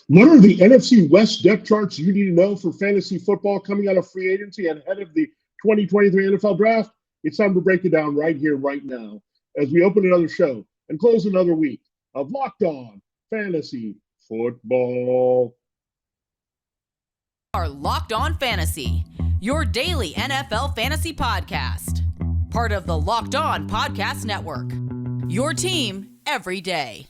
What are the NFC West depth charts you need to know for fantasy football coming out of free agency and ahead of the 2023 NFL Draft? It's time to break it down right here, right now, as we open another show and close another week of Locked On Fantasy Football. Are Locked On Fantasy, your daily NFL fantasy podcast. Part of the Locked On Podcast Network. Your team every day.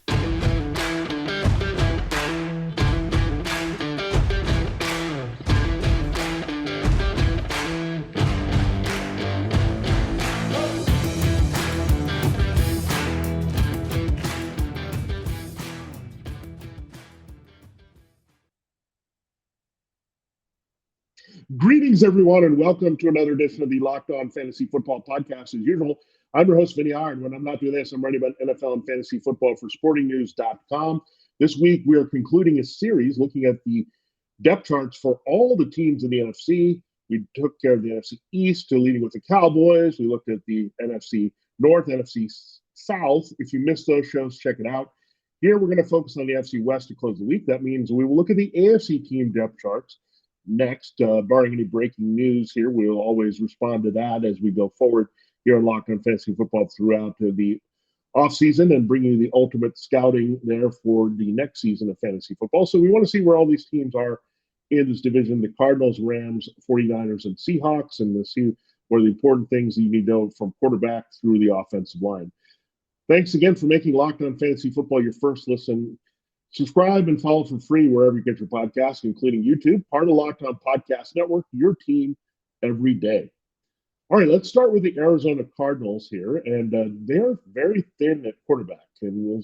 Greetings, everyone, and welcome to another edition of the Locked On Fantasy Football Podcast. As usual, I'm your host, Vinnie Iyer, and when I'm not doing this, I'm writing about NFL and fantasy football for sportingnews.com. This week, we are concluding a series looking at the depth charts for all the teams in the NFC. We took care of the NFC East, leading with the Cowboys. We looked at the NFC North, NFC South. If you missed those shows, check it out. Here, we're going to focus on the NFC West to close the week. That means we will look at the AFC team depth charts. Next, barring any breaking news here, we'll always respond to that as we go forward here on Locked On Fantasy Football throughout the offseason and bring you the ultimate scouting there for the next season of fantasy football. So we want to see where all these teams are in this division, the Cardinals, Rams, 49ers, and Seahawks, and to see what are the important things that you need to know from quarterback through the offensive line. Thanks again for making Locked On Fantasy Football your first listen. Subscribe and follow for free wherever you get your podcasts, including YouTube, part of the Locked On Podcast Network, your team every day. All right, let's start with the Arizona Cardinals here, and they're very thin at quarterback. And we'll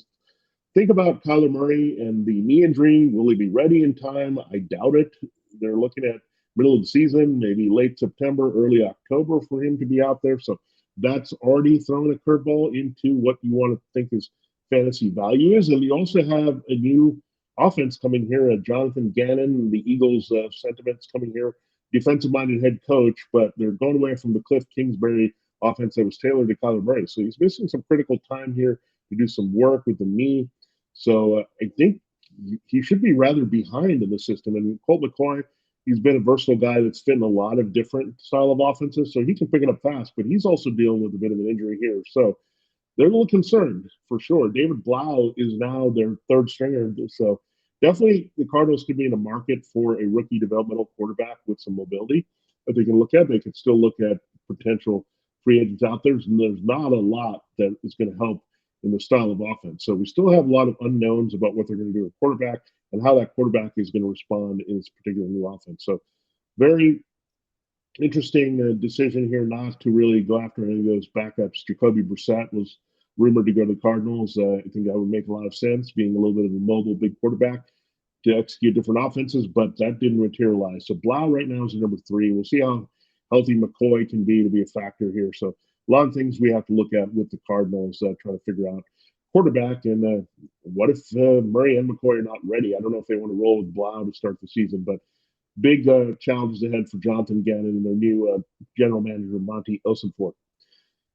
think about Kyler Murray and the knee injury. Will he be ready in time? I doubt it. They're looking at middle of the season, maybe late September, early October for him to be out there. So that's already thrown a curveball into what you want to think is fantasy value is. And you also have a new offense coming here, Jonathan Gannon, the Eagles sentiments coming here, defensive-minded head coach, but they're going away from the Cliff Kingsbury offense that was tailored to Kyler Murray. So he's missing some critical time here to do some work with the knee. So I think he should be rather behind in the system. And Colt McCoy, he's been a versatile guy that's fit in a lot of different style of offenses, so he can pick it up fast, but he's also dealing with a bit of an injury here. So they're a little concerned for sure. David Blau is now their third stringer. So definitely the Cardinals could be in a market for a rookie developmental quarterback with some mobility that they can look at. They can still look at potential free agents out there. And there's not a lot that is going to help in the style of offense. So we still have a lot of unknowns about what they're going to do with quarterback and how that quarterback is going to respond in this particular new offense. So very interesting decision here not to really go after any of those backups. Jacoby Brissett was rumored to go to the Cardinals. I think that would make a lot of sense, being a little bit of a mobile big quarterback to execute different offenses, but that didn't materialize. So Blau right now is number 3. We'll see how healthy McCoy can be to be a factor here. So a lot of things we have to look at with the Cardinals, trying to figure out quarterback. And what if Murray and McCoy are not ready? I don't know if they want to roll with Blau to start the season, but big challenges ahead for Jonathan Gannon and their new general manager, Monty Ossenfort.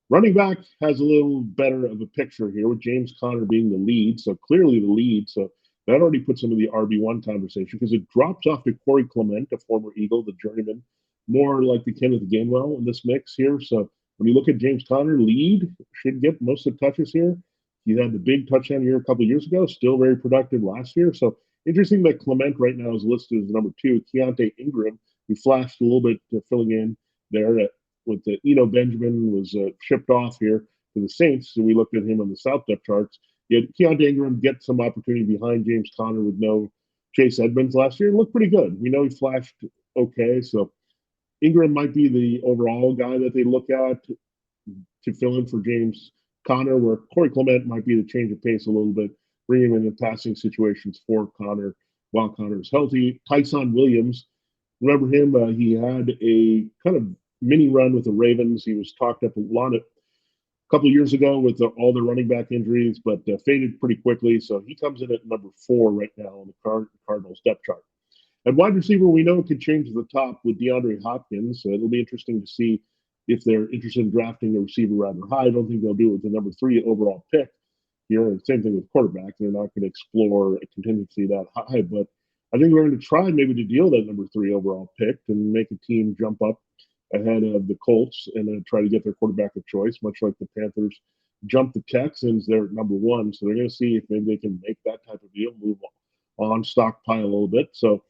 Running back has a little better of a picture here with James Conner being the lead. So clearly the lead. So that already puts him in the RB1 conversation because it drops off to Corey Clement, a former Eagle, the journeyman, more like the Kenneth Gainwell in this mix here. So when you look at James Conner, lead, should get most of the touches here. He had the big touchdown here a couple of years ago, still very productive last year. So interesting that Clement right now is listed as number 2. Keontae Ingram, who flashed a little bit filling in there with the Eno Benjamin was shipped off here to the Saints. So we looked at him on the South depth charts. Yet Keontae Ingram get some opportunity behind James Conner with no Chase Edmonds last year. It looked pretty good. We know he flashed okay. So Ingram might be the overall guy that they look at to fill in for James Conner, where Corey Clement might be the change of pace a little bit, bring him into passing situations for Conner while Conner is healthy. Tyson Williams, remember him? He had a kind of mini run with the Ravens. He was talked up a couple of years ago with all the running back injuries, but faded pretty quickly. So he comes in at number 4 right now on the Cardinals depth chart. And wide receiver, we know it could change at the top with DeAndre Hopkins. So it'll be interesting to see if they're interested in drafting a receiver rather high. I don't think they'll do it with the number 3 overall pick here. And same thing with quarterback. They're not going to explore a contingency that high, but I think we're going to try maybe to deal that number 3 overall pick and make a team jump up ahead of the Colts and then try to get their quarterback of choice, much like the Panthers jumped the Texans. They're at number 1, so they're going to see if maybe they can make that type of deal, move on, stockpile a little bit. So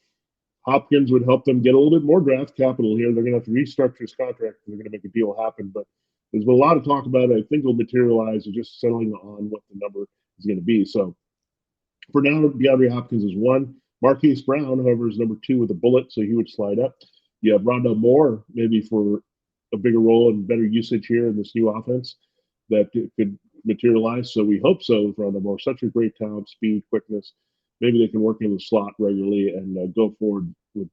Hopkins would help them get a little bit more draft capital here. They're going to have to restructure his contract. They're going to make a deal happen, but there's been a lot of talk about it. I think it'll materialize just settling on what the number is going to be. So for now, DeAndre Hopkins is 1. Marquise Brown, however, is number 2 with a bullet, so he would slide up. You have Rondale Moore, maybe for a bigger role and better usage here in this new offense that could materialize. So we hope so with Rondale Moore. Such a great talent, speed, quickness. Maybe they can work in the slot regularly and go forward with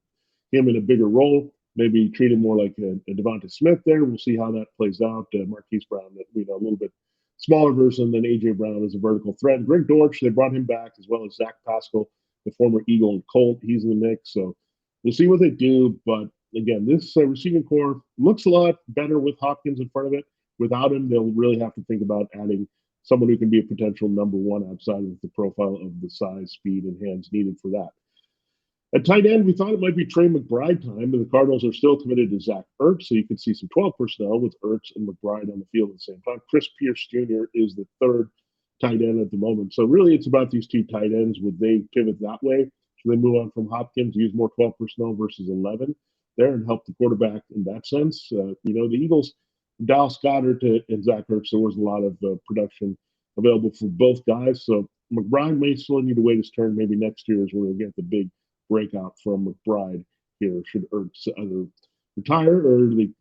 him in a bigger role. Maybe treat him more like a Devonta Smith there. We'll see how that plays out. Marquise Brown, a little bit smaller version than A.J. Brown as a vertical threat. Greg Dortch, they brought him back, as well as Zach Pascal, the former Eagle and Colt. He's in the mix. So we'll see what they do. But again, this receiving core looks a lot better with Hopkins in front of it. Without him, they'll really have to think about adding someone who can be a potential number 1 outside of the profile of the size, speed, and hands needed for that. At tight end, we thought it might be Trey McBride time, but the Cardinals are still committed to Zach Ertz, so you could see some 12 personnel with Ertz and McBride on the field at the same time. Chris Pierce Jr. is the 3rd tight end at the moment. So really it's about these 2 tight ends. Would they pivot that way? Should they move on from Hopkins, use more 12 personnel versus 11 there and help the quarterback in that sense? The Eagles, Dallas Goedert and Zach Ertz, there was a lot of production available for both guys. So McBride may still need to wait his turn. Maybe next year is where we'll get the big breakout from McBride here. Should Ertz either retire or the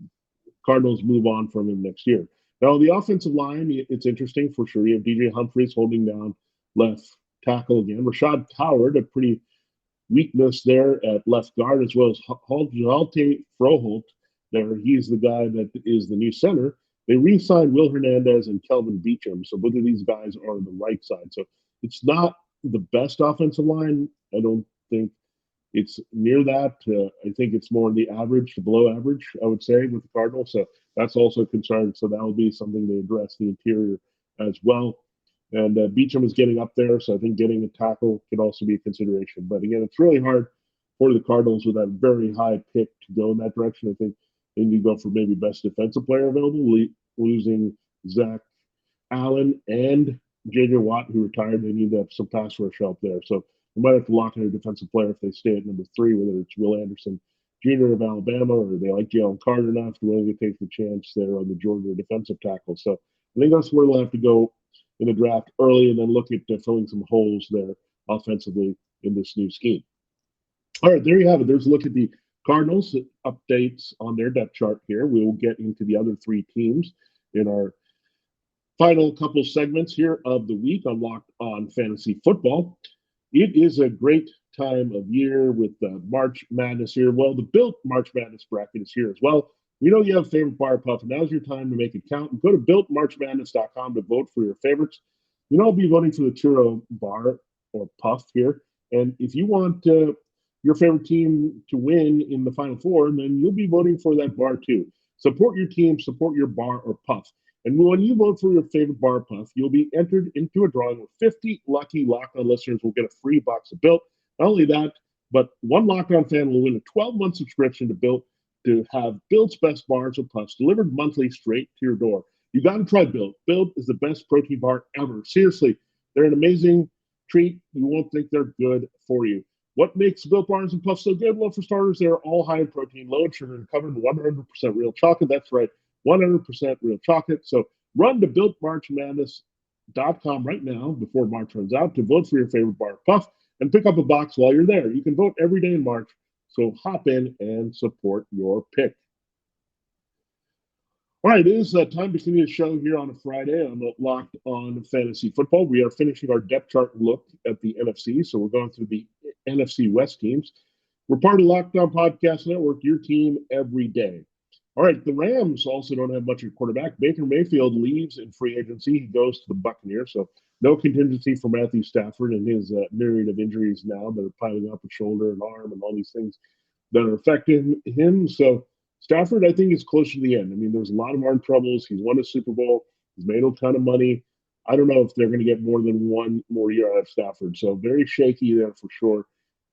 Cardinals move on from him next year? Now, the offensive line, it's interesting for sure. You have DJ Humphries holding down left tackle again. Rashad Howard, a pretty weakness there at left guard, as well as Halte Froholt there. He's the guy that is the new center. They re-signed Will Hernandez and Kelvin Beachum, so both of these guys are on the right side. So it's not the best offensive line. I don't think it's near that. I think it's more the average to below average, I would say, with the Cardinals. So that's also a concern. So that will be something they address the interior as well. And Beachum is getting up there, so I think getting a tackle could also be a consideration. But again, it's really hard for the Cardinals with that very high pick to go in that direction. I think they need to go for maybe best defensive player available, losing Zach Allen and J.J. Watt, who retired. They need to have some pass rush help there. So we might have to lock in a defensive player if they stay at number 3, whether it's Will Anderson Jr. of Alabama or they like Jalen Carter enough to willing to take the chance there on the Georgia defensive tackle. So I think that's where they'll have to go in the draft early and then look at filling some holes there offensively in this new scheme. All right, there you have it. There's a look at the Cardinals updates on their depth chart here. We will get into the other 3 teams in our final couple segments here of the week on Locked On Fantasy Football. It is a great time of year with March Madness here. Well, the Built March Madness bracket is here as well. We know you have a favorite bar puff, and now's your time to make it count. And go to builtmarchmadness.com to vote for your favorites. I'll be voting for the churro bar or puff here. And if you want your favorite team to win in the Final Four, then you'll be voting for that bar too. Support your team, support your bar or puff. And when you vote for your favorite bar puff, you'll be entered into a drawing where 50 lucky Locked On listeners will get a free box of Built. Not only that, but one Locked On fan will win a 12-month subscription to Built to have Built's best bars or puffs delivered monthly straight to your door. You got to try Built. Built is the best protein bar ever. Seriously, they're an amazing treat. You won't think they're good for you. What makes Built bars and puffs so good? Well, for starters, they're all high in protein, low in sugar, and covered in 100% real chocolate. That's right, 100% real chocolate. So run to builtmarchmadness.com right now before March runs out to vote for your favorite bar or puff and pick up a box while you're there. You can vote every day in March, so hop in and support your pick. All right, it is time to continue the show here on a Friday. I'm Locked On Fantasy Football. We are finishing our depth chart look at the NFC, so we're going through the NFC West teams. We're part of Locked On Podcast Network, your team every day. All right, the Rams also don't have much of a quarterback. Baker Mayfield leaves in free agency. He goes to the Buccaneers, so no contingency for Matthew Stafford and his myriad of injuries now that are piling up, a shoulder, an arm, and all these things that are affecting him. So Stafford, I think, is close to the end. I mean, there's a lot of arm troubles. He's won a Super Bowl. He's made a ton of money. I don't know if they're going to get more than one more year out of Stafford. So very shaky there for sure.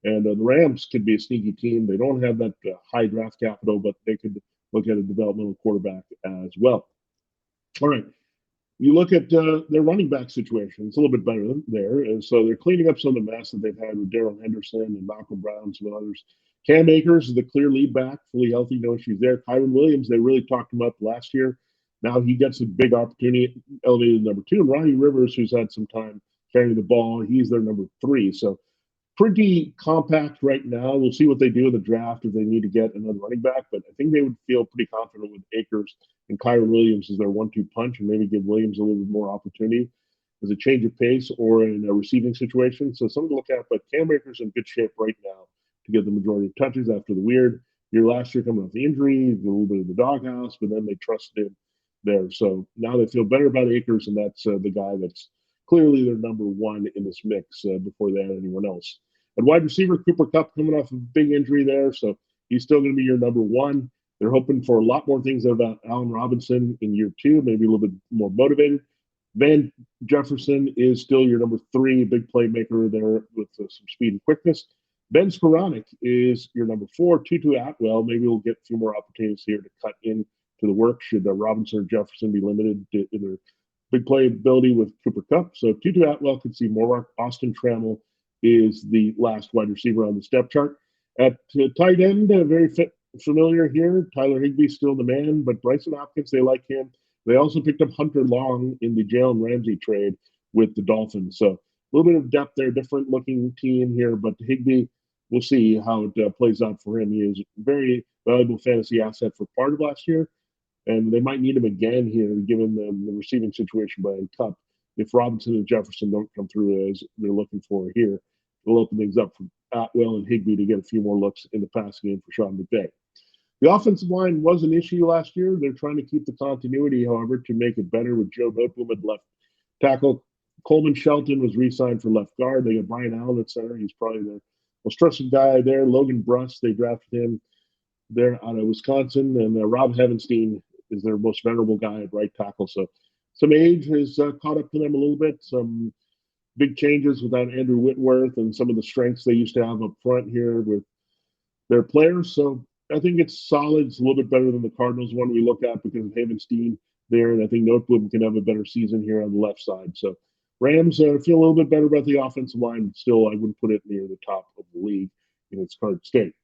And the Rams could be a sneaky team. They don't have that high draft capital, but they could look at a developmental quarterback as well. All right. You look at their running back situation, it's a little bit better than there. And so they're cleaning up some of the mess that they've had with Darrell Henderson and Malcolm Brown, some others. Cam Akers is the clear lead back, fully healthy, no issues there. Kyron Williams, they really talked him up last year. Now he gets a big opportunity, elevated number 2. And Ronnie Rivers, who's had some time carrying the ball, he's their number 3. So pretty compact right now. We'll see what they do in the draft if they need to get another running back, but I think they would feel pretty confident with Akers and Kyron Williams as their 1-2 punch, and maybe give Williams a little bit more opportunity as a change of pace or in a receiving situation. So something to look at, but Cam Akers in good shape right now to get the majority of touches after the weird year last year coming off the injury, a little bit of the doghouse, but then they trusted him there. So now they feel better about Akers, and that's the guy that's clearly their number 1 in this mix before they had anyone else. At wide receiver, Cooper Kupp coming off a big injury there, so he's still going to be your number 1. They're hoping for a lot more things out of Allen Robinson in year 2, maybe a little bit more motivated. Van Jefferson is still your number 3, big playmaker there with some speed and quickness. Ben Skoranek is your number 4. Tutu Atwell, maybe we'll get a few more opportunities here to cut into the work should Robinson or Jefferson be limited in their big play ability with Cooper Kupp. So Tutu Atwell could see more work. Austin Trammell is the last wide receiver on the depth chart. At tight end, very familiar here. Tyler Higbee's still the man, but Bryson Hopkins, they like him. They also picked up Hunter Long in the Jalen Ramsey trade with the Dolphins. So a little bit of depth there, different looking team here, but Higbee, we'll see how it plays out for him. He is a very valuable fantasy asset for part of last year, and they might need him again here, given the receiving situation by Kupp. If Robinson and Jefferson don't come through as they're looking for here, it'll open things up for Atwell and Higbee to get a few more looks in the passing game for Sean McVay. The offensive line was an issue last year. They're trying to keep the continuity, however, to make it better with Joe Noteboom at left tackle. Coleman Shelton was re-signed for left guard. They got Brian Allen at center. He's probably their most trusted guy there. Logan Bruss, they drafted him there out of Wisconsin. And Rob Heavenstein is their most venerable guy at right tackle. So some age has caught up to them a little bit. Some big changes without Andrew Whitworth and some of the strengths they used to have up front here with their players. So I think it's solid. It's a little bit better than the Cardinals one we look at because of Havenstein there. And I think Noteboom can have a better season here on the left side. So Rams feel a little bit better about the offensive line. Still, I wouldn't put it near the top of the league in its current state.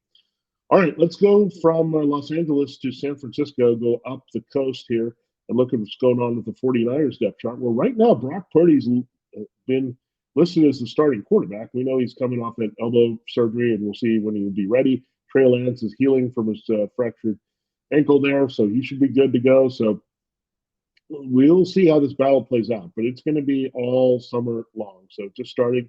All right, let's go from Los Angeles to San Francisco, go up the coast here and look at what's going on with the 49ers depth chart. Well, right now, Brock Purdy's been listed as the starting quarterback. We know he's coming off that elbow surgery, and we'll see when he will be ready. Trey Lance is healing from his fractured ankle there, so he should be good to go. So we'll see how this battle plays out, but it's going to be all summer long. So just starting,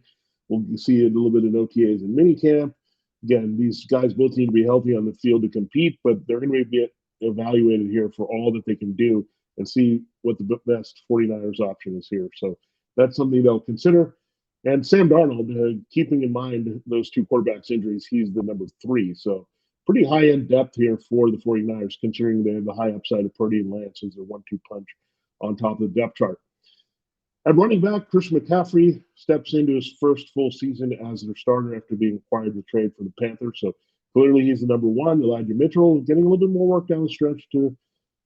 we'll see a little bit of OTAs and minicamp. Again, these guys both need to be healthy on the field to compete, but they're going to be evaluated here for all that they can do and see what the best 49ers option is here. So that's something they'll consider. And Sam Darnold, keeping in mind those two quarterbacks' injuries, he's the number 3. So pretty high-end depth here for the 49ers, considering they have the high upside of Purdy and Lance as their 1-2 punch on top of the depth chart. At running back, Christian McCaffrey steps into his first full season as their starter after being acquired in the trade for the Panthers. So clearly he's the number 1. Elijah Mitchell getting a little bit more work down the stretch to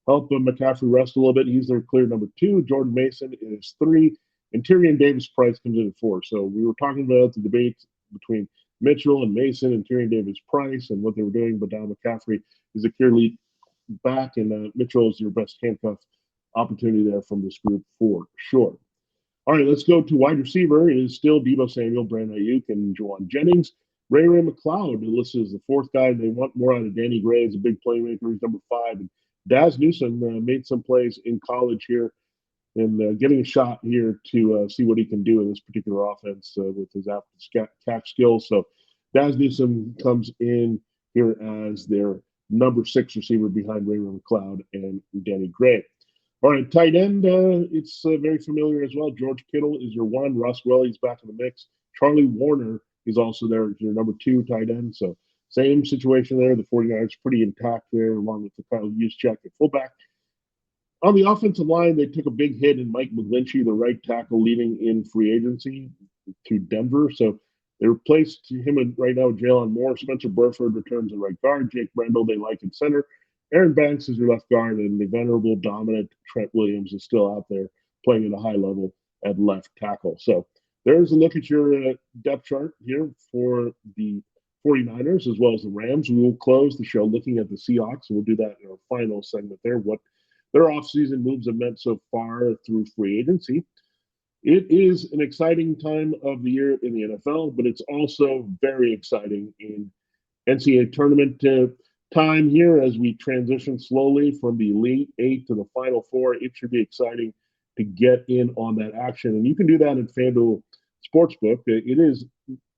help McCaffrey rest a little bit. He's their clear number 2. Jordan Mason is 3. And Tyrion Davis-Price comes in at 4. So we were talking about the debate between Mitchell and Mason and Tyrion Davis-Price and what they were doing, but now McCaffrey is a clear lead back, and Mitchell is your best handcuff opportunity there from this group for sure. All right, let's go to wide receiver. It is still Deebo Samuel, Brandon Ayuk, and Juwan Jennings. Ray McLeod listed as the 4th guy. They want more out of Danny Gray as a big playmaker. He's number 5. And Daz Newsome made some plays in college here and getting a shot here to see what he can do in this particular offense with his catch skills. So Daz Newsome comes in here as their number 6 receiver behind Ray McLeod and Danny Gray. All right, tight end, it's very familiar as well. George Kittle is your 1. Russ Welly's back in the mix. Charlie Warner is also there as your number 2 tight end. So same situation there. The 49ers pretty intact there, along with the Kyle Juszczyk at fullback. On the offensive line, they took a big hit in Mike McGlinchey, the right tackle, leaving in free agency to Denver. So They replaced him right now with Jalen Moore. Spencer Burford returns at right guard. Jake Brendel, they like at center. Aaron Banks is your left guard, and the venerable, dominant Trent Williams is still out there playing at a high level at left tackle. So there's a look at your depth chart here for the 49ers as well as the Rams. We will close the show looking at the Seahawks, and we'll do that in our final segment there, what their offseason moves have meant so far through free agency. It is an exciting time of the year in the NFL, but it's also very exciting in NCAA tournament time here as we transition slowly from the Elite Eight to the Final Four. It should be exciting to get in on that action. And you can do that in FanDuel Sportsbook. It is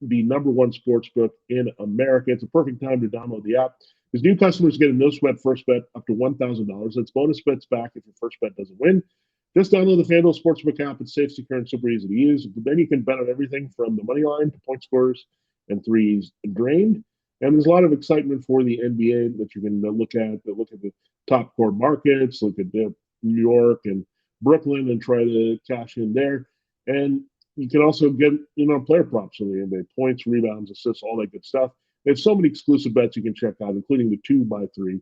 the number one sportsbook in America. It's a perfect time to download the app because new customers get a no sweat first bet up to $1,000. That's bonus bets back if your first bet doesn't win. Just download the FanDuel Sportsbook app. It's safe, secure, and super easy to use. Then you can bet on everything from the money line to point scores and threes drained. And there's a lot of excitement for the NBA that you can look at. Look at the top core markets, look at New York and Brooklyn and try to cash in there. And you can also get player props from the NBA, points, rebounds, assists, all that good stuff. They have so many exclusive bets you can check out, including the 2x3,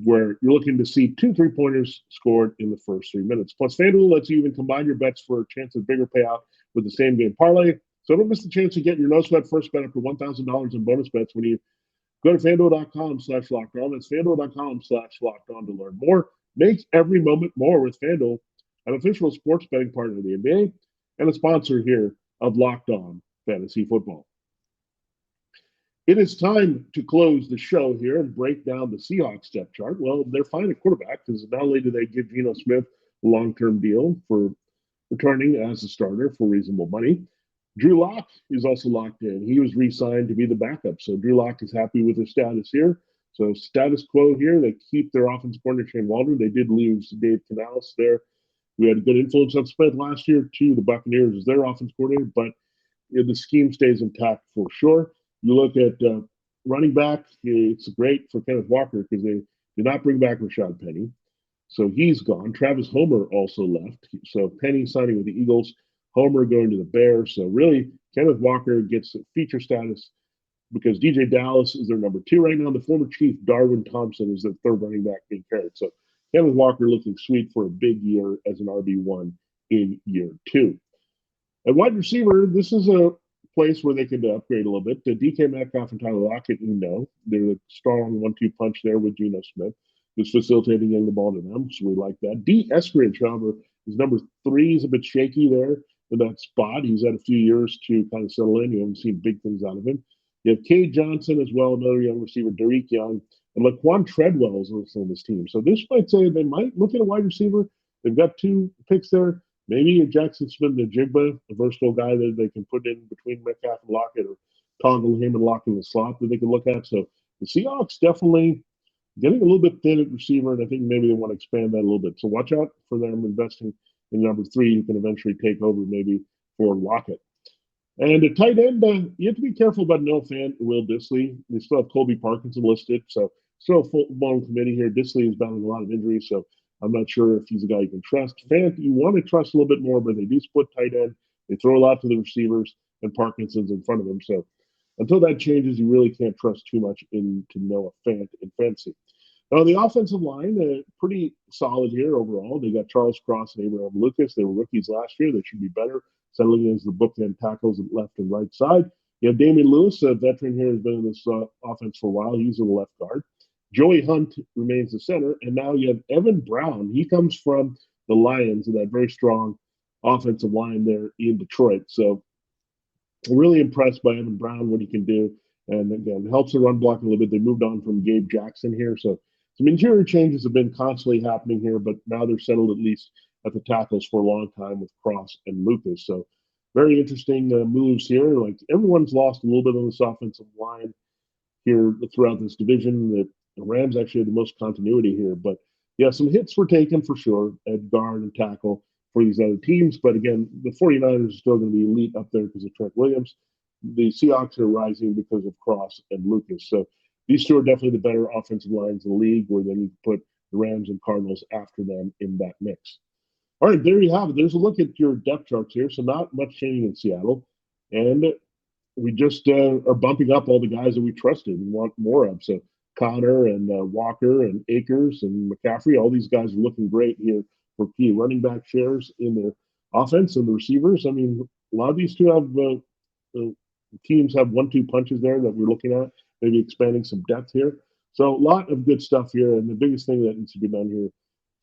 where you're looking to see 2 3-pointers scored in the first 3 minutes. Plus, FanDuel lets you even combine your bets for a chance of bigger payout with the same game parlay. So don't miss the chance to get your no sweat first bet up to $1,000 in bonus bets when you go to FanDuel.com/lockedon. That's FanDuel.com/lockedon to learn more. Make every moment more with FanDuel, an official sports betting partner of the NBA and a sponsor here of Locked On Fantasy Football. It is time to close the show here and break down the Seahawks depth chart. Well, they're fine at quarterback because not only do they give Geno Smith a long-term deal for returning as a starter for reasonable money, Drew Lock is also locked in. He was re-signed to be the backup. So Drew Lock is happy with his status here. So status quo here. They keep their offensive coordinator, Shane Waldron. They did lose Dave Canales there. We had a good influence on Smith last year, too. The Buccaneers is their offensive coordinator, but the scheme stays intact for sure. You look at running back, it's great for Kenneth Walker because they did not bring back Rashad Penny. So he's gone. Travis Homer also left. So Penny signing with the Eagles, Homer going to the Bears. So really, Kenneth Walker gets feature status because DJ Dallas is their number 2 right now. The former Chief, Darwin Thompson, is their 3rd running back being carried. So Kenneth Walker looking sweet for a big year as an RB1 in year 2. At wide receiver, this is a place where they could upgrade a little bit. DK Metcalf and Tyler Lockett, they're a strong 1-2 punch there with Geno Smith, who's facilitating getting the ball to them, so we like that. D. Eskridge, however, is number 3. He's a bit shaky there in that spot. He's had a few years to kind of settle in. You haven't seen big things out of him. You have Cade Johnson as well, another young receiver, Derek Young, and Laquan Treadwell is also on this team. So this might say they might look at a wide receiver. They've got 2 picks there. Maybe a Jackson Smith-Njigba, a versatile guy that they can put in between Metcalf and Lockett or toggle him and lock in the slot that they can look at. So the Seahawks definitely getting a little bit thin at receiver, and I think maybe they want to expand that a little bit. So watch out for them investing in number 3 who can eventually take over maybe for Lockett. And at tight end, you have to be careful about Noah Fant and Will Dissly. They still have Colby Parkinson listed, so still a full-blown committee here. Dissly is battling a lot of injuries, so I'm not sure if he's a guy you can trust. Fant, you want to trust a little bit more, but they do split tight end. They throw a lot to the receivers, and Parkinson's in front of them. So until that changes, you really can't trust too much into Noah Fant in fantasy. Now, the offensive line, pretty solid here overall. They got Charles Cross and Abraham Lucas. They were rookies last year. They should be better, settling in as the bookend tackles at left and right side. You have Damian Lewis, a veteran here, has been in this offense for a while. He's in the left guard. Joey Hunt remains the center. And now you have Evan Brown. He comes from the Lions and that very strong offensive line there in Detroit. So really impressed by Evan Brown, what he can do. And again, helps the run block a little bit. They moved on from Gabe Jackson here. So some interior changes have been constantly happening here, but now they're settled at least at the tackles for a long time with Cross and Lucas. So very interesting moves here. Like everyone's lost a little bit on this offensive line here throughout this division. The Rams actually had the most continuity here, but yeah, some hits were taken for sure at guard and tackle for these other teams. But again, the 49ers are still going to be elite up there because of Trent Williams. The Seahawks are rising because of Cross and Lucas. So these two are definitely the better offensive lines in the league, where then you put the Rams and Cardinals after them in that mix. All right, there you have it. There's a look at your depth charts here. So not much changing in Seattle. And we just are bumping up all the guys that we trusted and want more of. So Connor and Walker and Akers and McCaffrey, all these guys are looking great here for key running back shares in their offense and the receivers. I mean, a lot of these two have teams have 1-2 punches there that we're looking at, maybe expanding some depth here. So a lot of good stuff here. And the biggest thing that needs to be done here,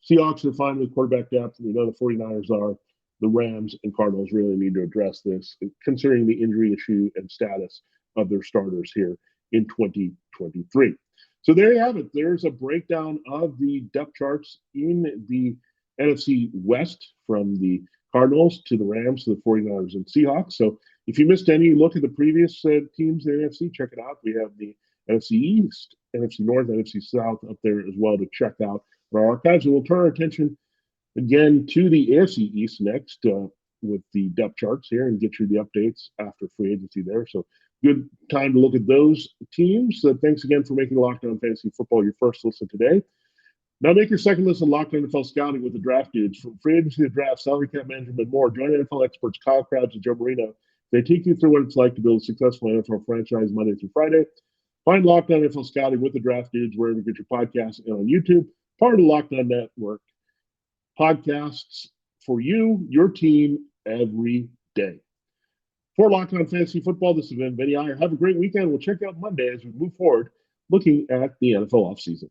Seahawks are fine with quarterback depth. We know the 49ers are. The Rams and Cardinals really need to address this, considering the injury issue and status of their starters here in 2023. So there you have it. There's a breakdown of the depth charts in the NFC West from the Cardinals to the Rams to the 49ers and Seahawks. So if you missed any look at the previous teams in the NFC, check it out. We have the NFC East, NFC North, NFC South up there as well to check out our archives. And we'll turn our attention again to the AFC East next with the depth charts here and get you the updates after free agency there. So good time to look at those teams. Thanks again for making Locked On Fantasy Football your first listen today. Now make your second listen Locked On NFL Scouting with the Draft Dudes. From free agency to draft, salary cap management, and more. Join NFL experts Kyle Crouch and Joe Marino. They take you through what it's like to build a successful NFL franchise Monday through Friday. Find Locked On NFL Scouting with the Draft Dudes wherever you get your podcasts and on YouTube. Part of the Locked On Network. Podcasts for you, your team, every day. For Locked On Fantasy Football, this has been Vinnie Iyer. Have a great weekend. We'll check out Monday as we move forward looking at the NFL offseason.